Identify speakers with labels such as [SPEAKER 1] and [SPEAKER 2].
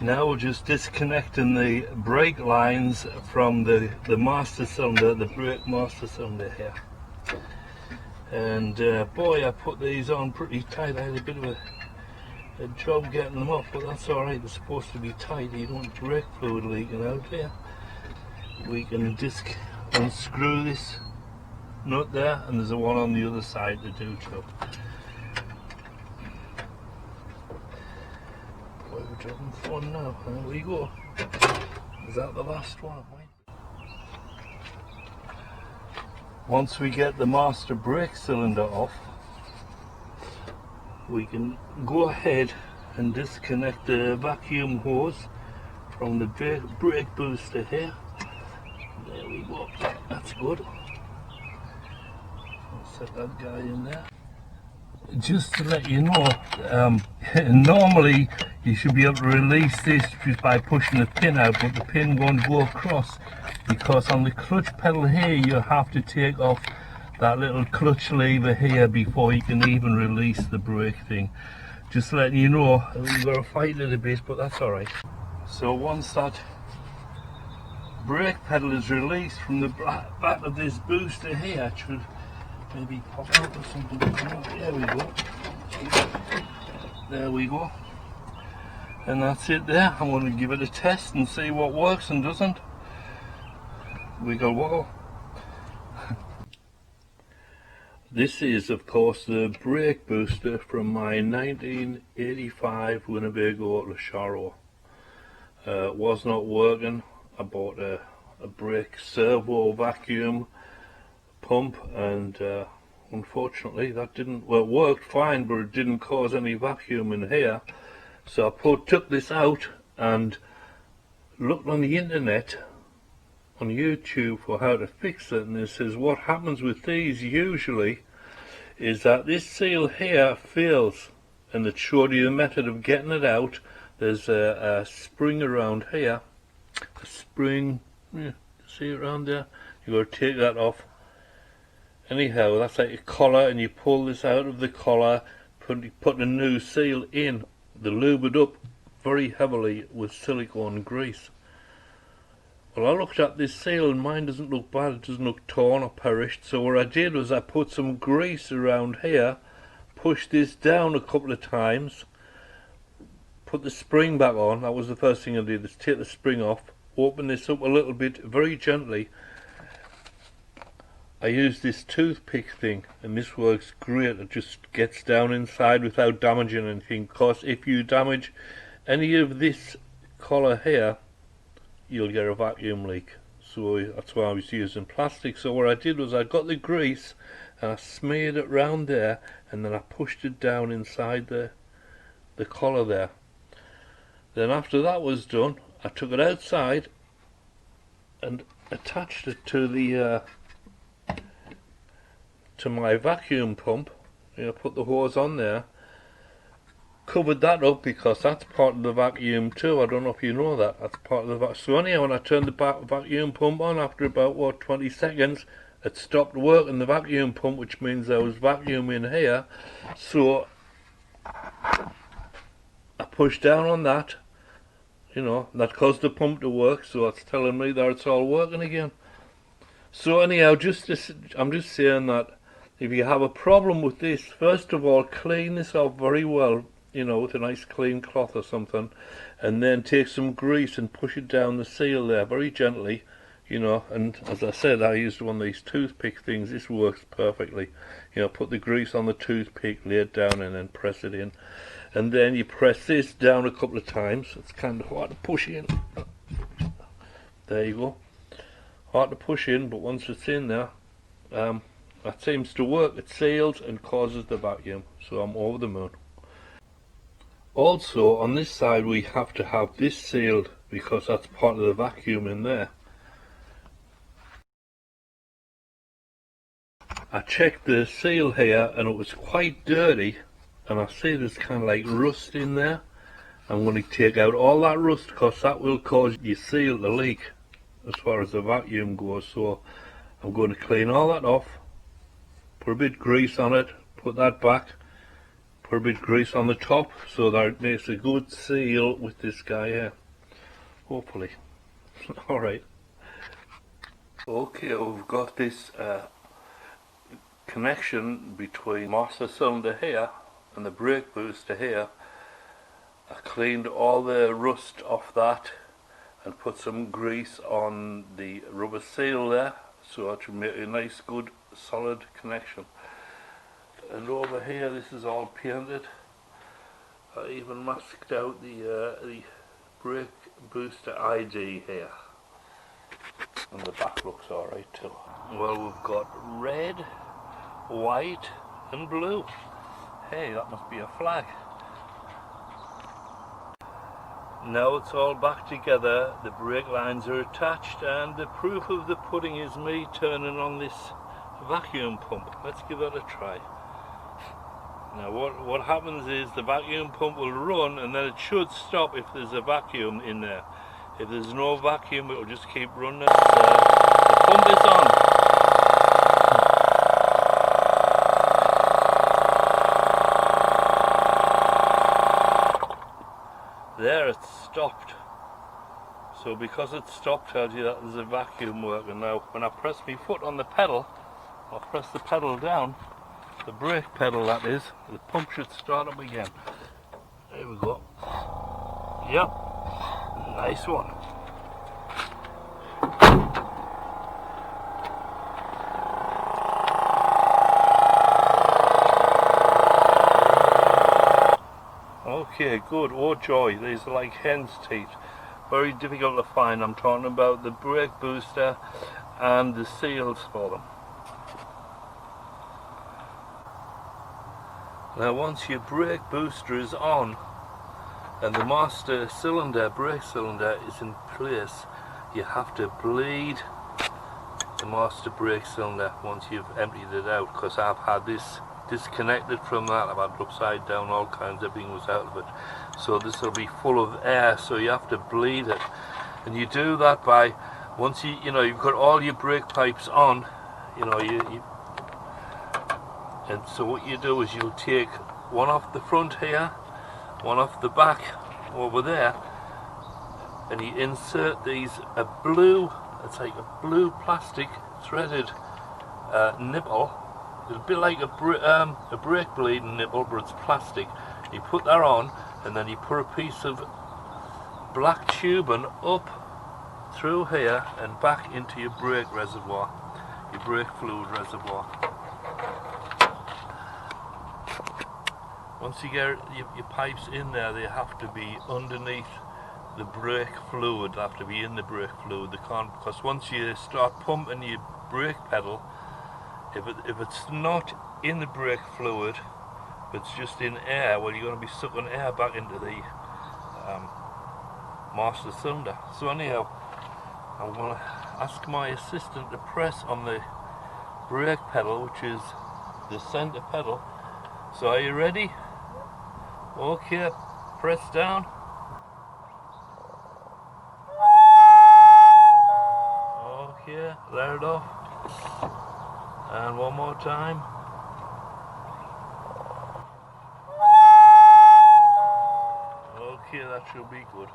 [SPEAKER 1] Now we're just disconnecting the brake lines from the master cylinder, the brake master cylinder here. And boy, I put these on pretty tight. I had a bit of a job getting them off, but that's alright. They're supposed to be tight. You don't want brake fluid leaking out here. We can unscrew this nut there, and there's a one on the other side to do too. Boy, we're having fun now. There we go. Is that the last one? Once we get the master brake cylinder off, we can go ahead and disconnect the vacuum hose from the brake booster here. There we go. That's good. I'll set that guy in there. Just to let you know, normally you should be able to release this just by pushing the pin out, but the pin won't go across because on the clutch pedal here you have to take off that little clutch lever here before you can even release the brake thing. Just letting you know, we've got to fight it a bit, but that's alright. So once that brake pedal is released from the back of this booster here, it should maybe pop out or something. There we go. There we go. And that's it there. I'm going to give it a test and see what works and doesn't. Wiggle woggle. This is of course the brake booster from my 1985 Winnebago Lacharo. It was not working. I bought a brake servo vacuum pump, and unfortunately that didn't, well, it worked fine, but it didn't cause any vacuum in here. So I took this out and looked on the internet, on YouTube, for how to fix it, and it says what happens with these usually is that this seal here fails, and it showed you the method of getting it out. There's a spring around here, a spring, yeah, see it around there. You got to take that off. Anyhow, that's like a collar, and you pull this out of the collar, put a new seal in. They lube it up very heavily with silicone grease. Well, I looked at this seal and mine doesn't look bad. It doesn't look torn or perished. So what I did was I put some grease around here, pushed this down a couple of times, put the spring back on. That was the first thing I did, is take the spring off, open this up a little bit very gently. I used this toothpick thing, and this works great. It just gets down inside without damaging anything, because if you damage any of this collar here, you'll get a vacuum leak. So that's why I was using plastic. So what I did was I got the grease and I smeared it round there, and then I pushed it down inside the collar there. Then after that was done, I took it outside and attached it to the to my vacuum pump. You know, put the hose on there, covered that up because that's part of the vacuum too. I don't know if you know that. That's part of the vacuum. So anyhow, when I turned the vacuum pump on, after about, what, 20 seconds, it stopped working, the vacuum pump, which means there was vacuum in here. So I pushed down on that, you know, that caused the pump to work, so it's telling me that it's all working again. So anyhow, I'm just saying that if you have a problem with this, first of all, clean this off very well, you know, with a nice clean cloth or something, and then take some grease and push it down the seal there very gently, you know. And as I said, I used one of these toothpick things. This works perfectly. You know, put the grease on the toothpick, lay it down, and then press it in. And then you press this down a couple of times. It's kind of hard to push in. There you go. Hard to push in, but once it's in there, that seems to work. It seals and causes the vacuum, so I'm over the moon. Also, on this side we have to have this sealed because that's part of the vacuum in there. I checked the seal here and it was quite dirty, and I see there's kind of like rust in there. I'm going to take out all that rust because that will cause your seal to leak as far as the vacuum goes. So I'm going to clean all that off, put a bit of grease on it, put that back, Put a bit of grease on the top so that it makes a good seal with this guy here. Hopefully. Alright. Okay, we've got this connection between master cylinder here and the brake booster here. I cleaned all the rust off that and put some grease on the rubber seal there so I can make a nice good solid connection. And over here this is all painted. I even masked out the brake booster ID here, and the back looks alright too. Well, we've got red, white and blue. Hey, that must be a flag. Now it's all back together, the brake lines are attached, and the proof of the pudding is me turning on this vacuum pump. Let's give that a try. Now what happens is the vacuum pump will run and then it should stop if there's a vacuum in there. If there's no vacuum, it will just keep running. The pump is on. There, it's stopped. So because it's stopped, tells you that there's a vacuum working. Now when I press my foot on the pedal, I'll press the pedal down, the brake pedal that is, the pump should start up again. There we go. Yep, nice one. Okay, good. Oh joy, these are like hen's teeth. Very difficult to find. I'm talking about the brake booster and the seals for them. Now once your brake booster is on and the master cylinder, brake cylinder is in place, you have to bleed the master brake cylinder once you've emptied it out, because I've had this disconnected from that. I've had it upside down, all kinds, everything was out of it. So this will be full of air, so you have to bleed it. And you do that by, once you've got all your brake pipes on, and so what you do is you'll take one off the front here, one off the back over there, and you insert these, it's like a blue plastic threaded nipple. It'll be like a brake bleeding nipple, but it's plastic. You put that on, and then you put a piece of black tubing up through here and back into your brake reservoir, your brake fluid reservoir. Once you get your pipes in there, they have to be underneath the brake fluid. They have to be in the brake fluid. They can't, because once you start pumping your brake pedal, if it's not in the brake fluid, if it's just in air, well, you're going to be sucking air back into the master cylinder. So anyhow, I'm going to ask my assistant to press on the brake pedal, which is the center pedal. So are you ready? Okay, press down. Okay, let it off. And one more time. Okay, that should be good.